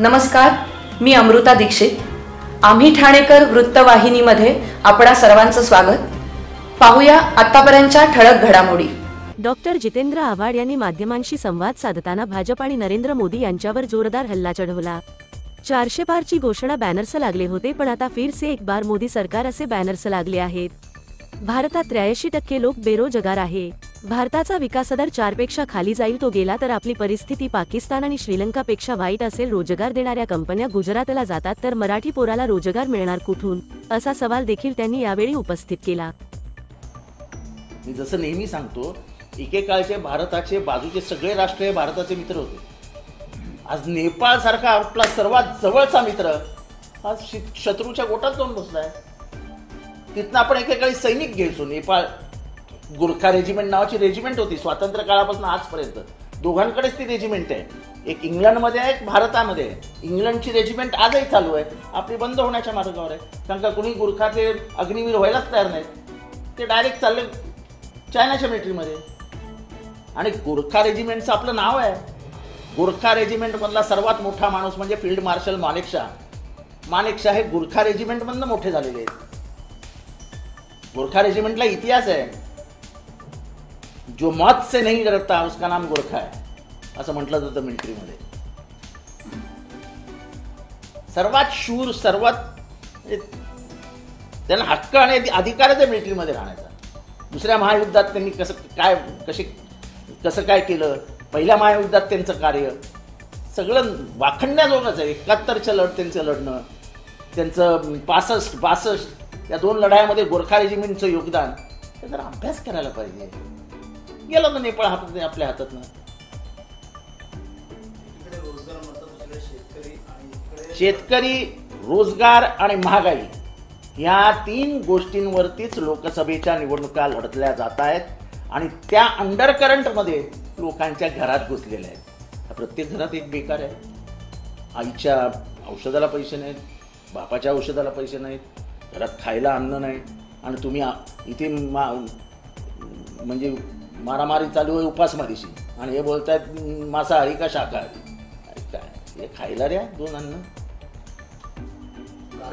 नमस्कार, मी अमृता दीक्षित. आम्ही ठाणेकर वृत्तवाहिनीमध्ये आपणा सर्वांचं स्वागत. पाहूया आतापर्यंतच्या ठळक घडामोडी. डॉक्टर जितेंद्र आव्हाड यांनी माध्यमांशी संवाद साधताना भाजप आणि नरेंद्र मोदी यांच्यावर जोरदार हल्ला चढवला. 400 पारची घोषणा बॅनर्स लागले होते, पण आता फिर से एक बार मोदी सरकार असे बॅनर्स लागले आहेत. भारतात 83% लोक बेरोजगार आहे. भारताचा विकासदर 4 पेक्षा खाली जाईल तो गेला तर आपली परिस्थिती पाकिस्तान आणि श्रीलंकापेक्षा वाईट असेल. रोजगार देणाऱ्या कंपन्या गुजरातला जातात तर मराठी पोराला रोजगार मिळणार कुठून, असा सवाल देखील त्यांनी यावेळी उपस्थित केला. मी जसं नेहमी सांगतो, एकेकाळचे भारताचे बाजूचे सगळे राष्ट्र हे भारताचे मित्र होते. आज नेपाळ सारखा आपला सर्वात जवळचा मित्र आज शत्रूच्या गोटात जाऊन बसलाय. तिथनं आपण एकेकाळी सैनिक घ्यायचो. नेपाळ गुरखा रेजिमेंट नावाची रेजिमेंट होती स्वातंत्र्य काळापासून आजपर्यंत. दोघांकडेच ती रेजिमेंट आहे. एक इंग्लंडमध्ये आहे, एक भारतामध्ये आहे. इंग्लंडची रेजिमेंट आजही चालू आहे, आपली बंद होण्याच्या मार्गावर आहे. कारण का कुणी गुरखाचे अग्निवीर व्हायलाच तयार नाहीत. ते डायरेक्ट चालले चायनाच्या मिलिटरीमध्ये. आणि गुरखा रेजिमेंटचं आपलं नाव आहे. गुरखा रेजिमेंटमधला सर्वात मोठा माणूस म्हणजे फील्ड मार्शल मानेकशॉ. मानेकशॉ हे गुरखा रेजिमेंटमधनं मोठे झालेले आहेत. गुरखा रेजिमेंटला इतिहास आहे. जो मौत से नहीं डरता उसका नाम गुरखा है, असं म्हटलं जातं मिलिटरीमध्ये. सर्वात शूर, सर्वात त्यांना हक्क आणि अधिकारच आहे मिलिटरीमध्ये राहण्याचा. दुसऱ्या महायुद्धात त्यांनी कसं काय केलं, पहिल्या महायुद्धात त्यांचं कार्य सगळं वाखण्याजोगंच आहे. 71चं त्यांचं लढणं, त्यांचं 65-62 या 2 लढाईमध्ये गोरखा रेजिमेंटचं योगदान, ते जरा अभ्यास करायला पाहिजे. गेलं ना नेपाळ आपल्या हातात ना. शेतकरी, रोजगार आणि महागाई या 3 गोष्टींवरतीच लोकसभेच्या निवडणुका लढल्या जात आहेत. आणि त्या अंडरकरंटमध्ये लोकांच्या घरात घुसलेल्या आहेत. प्रत्येक घरात एक बेकार आहे. आईच्या औषधाला पैसे नाहीत, बापाच्या औषधाला पैसे नाहीत, घरात खायला अन्न नाही. आणि तुम्ही इथे म्हणजे मारामारी चालू आहे उपासमारीशी, आणि हे बोलतायत मांसाहारी का शाकाहारी. काय हे खायला द्या, 2 अन्न,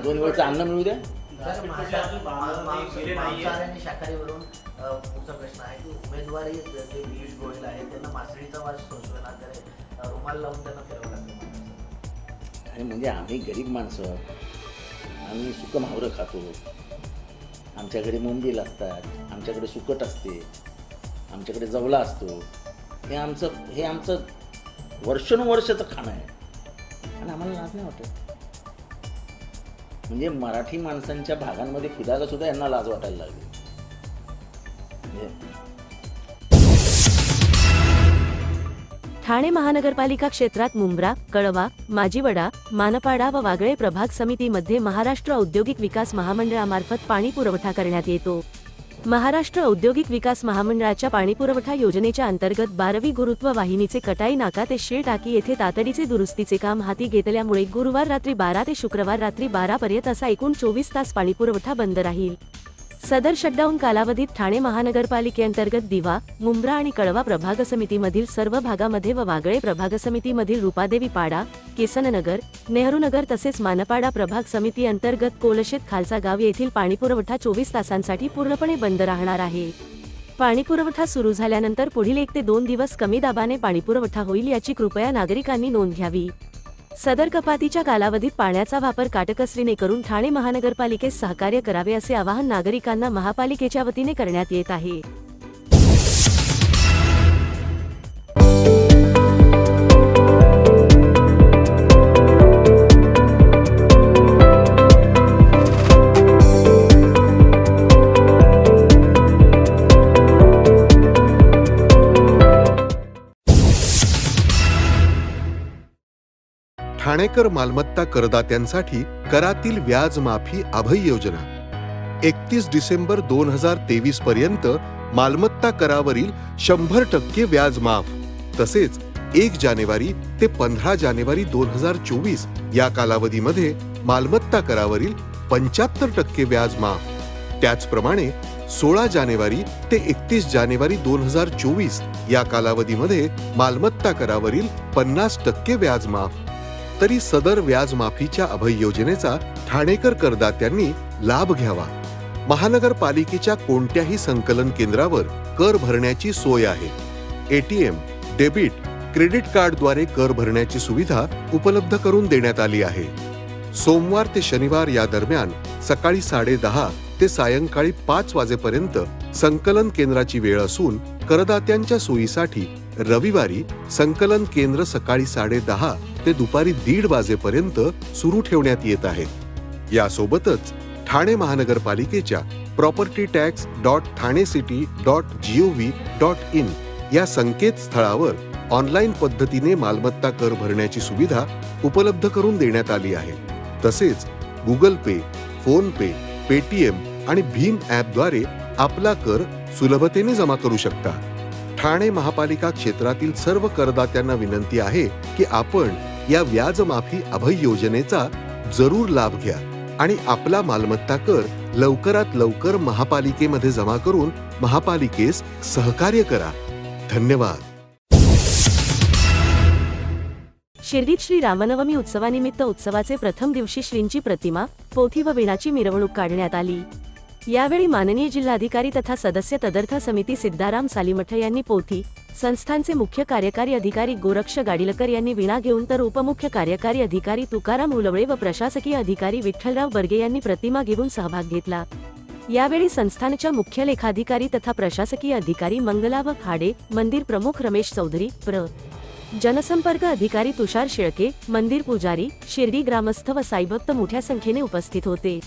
2 वेळचं अन्न मिळू द्या. शाकाहारीवरून पुढचा प्रश्न आहे की उमेदवारी जे पियुष गोयल आहेत त्यांना मासळीचा वास संशोधनाकडे रुमाल लावून त्यांना फिरवलं लागतं. आणि म्हणजे आम्ही गरीब माणसं, आम्ही सुकं मावरं खातो. आमच्याकडे मोंबील असतात, आमच्याकडे सुकट असते, आमच्याकडे जवला असतो. हे आमचं वर्षानुवर्षाचं खाणं आहे. आणि आम्हाला लाज नाही वाटत. म्हणजे मराठी माणसांच्या भागांमध्ये फिरायला सुद्धा यांना लाज वाटायला लागली. ठाणे महानगरपालिका क्षेत्रात मुंब्रा, कळवा, माजिवडा, मानपाडा व वागळे प्रभाग समितीमध्ये महाराष्ट्र औद्योगिक विकास महामंडळामार्फत पाणी पुरवठा करण्यात येतो. महाराष्ट्र औद्योगिक विकास महामंडळाच्या पाणीपुरवठा योजनेच्या अंतर्गत 12वी गुरुत्व वाहिनीचे कटाई नाका ते शेळ टाकी येथे तातडीचे दुरुस्तीचे काम हाती घेतल्यामुळे गुरुवार रात्री 12 ते शुक्रवार रात्री 12 पर्यंत असा एकूण 24 तास पाणीपुरवठा बंद राहील. सदर शटडाऊन कालावधीत ठाणे महानगरपालिकेअंतर्गत दिवा, मुंब्रा आणि कळवा प्रभाग समितीमधील सर्व भागामध्ये व वागळे प्रभाग समितीमधील रूपादेवी पाडा, केसननगर, नेहरूनगर तसेच मानपाडा प्रभाग समिती अंतर्गत कोलशेत खालसा गाव येथील पाणीपुरवठा 24 तासांसाठी पूर्णपणे बंद राहणार आहे. पाणीपुरवठा सुरू झाल्यानंतर पुढील 1 ते 2 दिवस कमी दाबाने पाणीपुरवठा होईल, याची कृपया नागरिकांनी नोंद घ्यावी. सदर कपातीच्या कालावधीत पाण्याचा वापर काटकसरीने करून ठाणे महानगरपालिकेस सहकार्य करावे असे आवाहन नागरिकांना महापालिकेच्या वतीने करण्यात येत आहे. ठाणेकर मालमत्ता करदात्यांसाठी करातील व्याज माफी अभय योजना 31 डिसेंबर 2023 पर्यंत मालमत्ता करावरील 100% व्याज माफ. तसेच 1 जानेवारी ते 15 जानेवारी 2024 या कालावधीमध्ये मालमत्ता करावरील 75% व्याज माफ. त्याचप्रमाणे 16 जानेवारी ते 31 जानेवारी 2024 या कालावधीमध्ये मालमत्ता करावरील 50% व्याज माफ. तरी सदर व्याज माफीच्या अभय योजनेचा ठाणेकर करदात्यांनी लाभ घ्यावा. महानगरपालिकेच्या कोणत्याही संकलन केंद्रावर कर भरण्याची सोय आहे. एटीएम, डेबिट, क्रेडिट कार्डद्वारे कर भरण्याची सुविधा उपलब्ध करून देण्यात आली आहे. सोमवार ते शनिवार या दरम्यान सकाळी 10:30 ते सायंकाळी 5 वाजेपर्यंत संकलन केंद्राची वेळ असून करदात्यांच्या सोयीसाठी रविवारी संकलन केंद्र सकाळी 10:30 ते दुपारी 1:30 वाजेपर्यंत सुरू ठेवण्यात येत आहे. यासोबतच ठाणे महानगरपालिकेच्या propertytax.thanecity.gov.in या संकेतस्थळावर ऑनलाईन पद्धतीने मालमत्ता कर भरण्याची सुविधा उपलब्ध करून देण्यात आली आहे. तसेच गुगल पे, फोन पे, पेटीएम आणि भीम ॲपद्वारे आपला कर सुलभतेने जमा करू शकता. ठाणे महापालिका क्षेत्रातील सर्व करदात्यांना विनंती आहे की आपण या व्याज माफी अभय योजनेचा जरूर लाभ घ्या आणि आपला मालमत्ता कर लवकरात लवकर महापालिकेमध्ये जमा करून महापालिकेस सहकार्य करा. धन्यवाद. शिर्डीत श्री रामनवमी उत्सवानिमित्त उत्सवाचे प्रथम दिवशी श्रींची प्रतिमा, पोथी व वीणाची मिरवणूक काढण्यात आली. यावेळी माननीय जिल्हाधिकारी तथा सदस्य तदर्थ समिती सिद्धाराम सालीमठ यांनी पोथी, संस्थानचे मुख्य कार्यकारी अधिकारी गोरक्ष गाडीलकर यांनी वीणा घेऊन तर उपमुख्य कार्यकारी अधिकारी तुकाराम उलवळे व प्रशासकीय अधिकारी विठ्ठलराव बर्गे यांनी प्रतिमा घेऊन सहभाग घेतला. यावेळी संस्थानच्या मुख्य लेखाधिकारी तथा प्रशासकीय अधिकारी मंगला व खाडे, मंदिर प्रमुख रमेश चौधरी, जनसंपर्क अधिकारी तुषार शेळके, मंदिर पुजारी, शिर्डी ग्रामस्थ व साईभक्त मोठ्या संख्येने उपस्थित होते.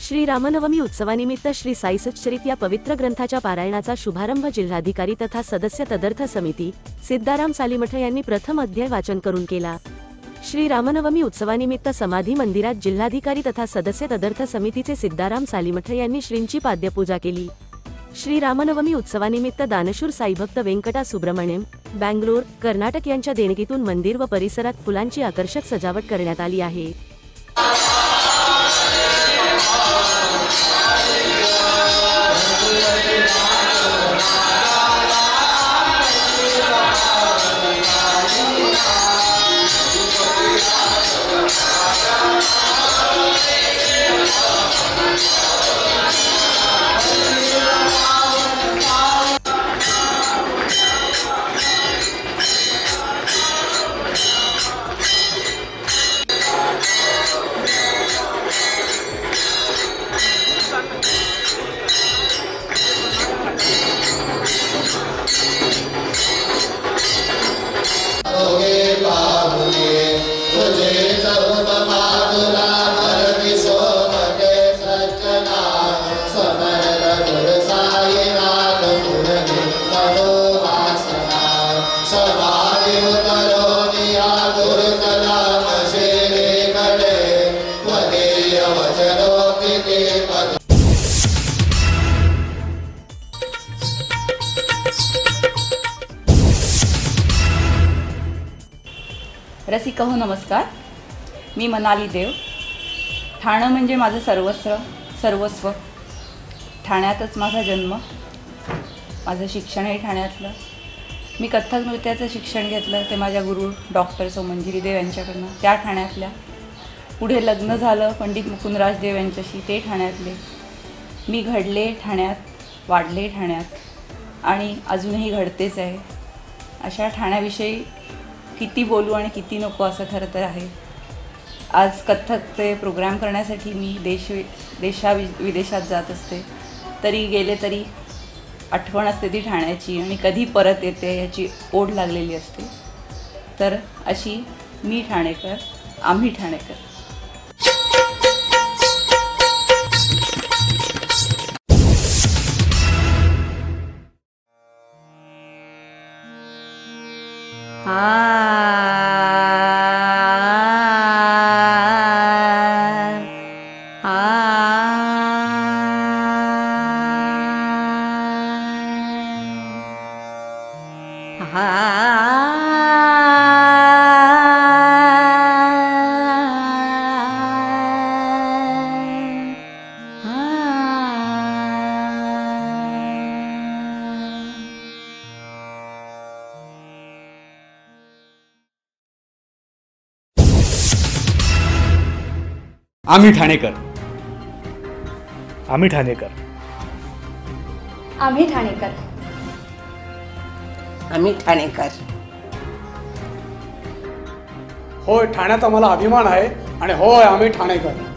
श्री रामनवमी उत्सवानिमित्त श्री साई सच्चरित या पवित्र ग्रंथाच्या पारायणाचा शुभारंभ जिल्हाधिकारी तथा सदस्य तदर्थ समिती सिद्धाराम सालीमठ यांनी प्रथम अध्याय वाचन करून केला. श्री रामनवमी उत्सवानिमित्त समाधी मंदिरात जिल्हाधिकारी तथा सदस्य तदर्थ समितीचे सिद्धाराम सालीमठ यांनी श्रींची पाद्यपूजा केली. श्री रामनवमी उत्सवानिमित्त दानशूर साईभक्त वेंकटा सुब्रमण्यम, बँगलोर, कर्नाटक यांच्या देणगीतून मंदिर व परिसरात फुलांची आकर्षक सजावट करण्यात आली आहे. रसिका हो नमस्कार. मी मनाली देव. ठाणं म्हणजे माझं सर्वस्व. ठाण्यातच माझा जन्म, माझं शिक्षणही ठाण्यातलं. मी कथ्थक नृत्याचं शिक्षण घेतलं ते माझ्या गुरु डॉक्टर सोमंजिरी देव यांच्याकडनं, त्या ठाण्यातल्या. पुढे लग्न झालं पंडित मुकुंदराज देव यांच्याशी, ते ठाण्यातले. मी घडले ठाण्यात, वाढले ठाण्यात आणि अजूनही घडतेच आहे. अशा ठाण्याविषयी किती बोलू आणि किती नको असं खरं तर आहे. आज कथ्थकचे प्रोग्राम करण्यासाठी मी विदेशात जात असते, तरी आठवण असते ती ठाण्याची आणि कधी परत येते याची ओढ लागलेली असते. तर अशी मी ठाणेकर, आम्ही ठाणेकर. आम्ही ठाणेकर. आम्ही ठाणेकर. आम्ही ठाणेकर. आम्ही ठाणेकर. होय, ठाण्यात आम्हाला अभिमान आहे आणि होय आम्ही ठाणेकर.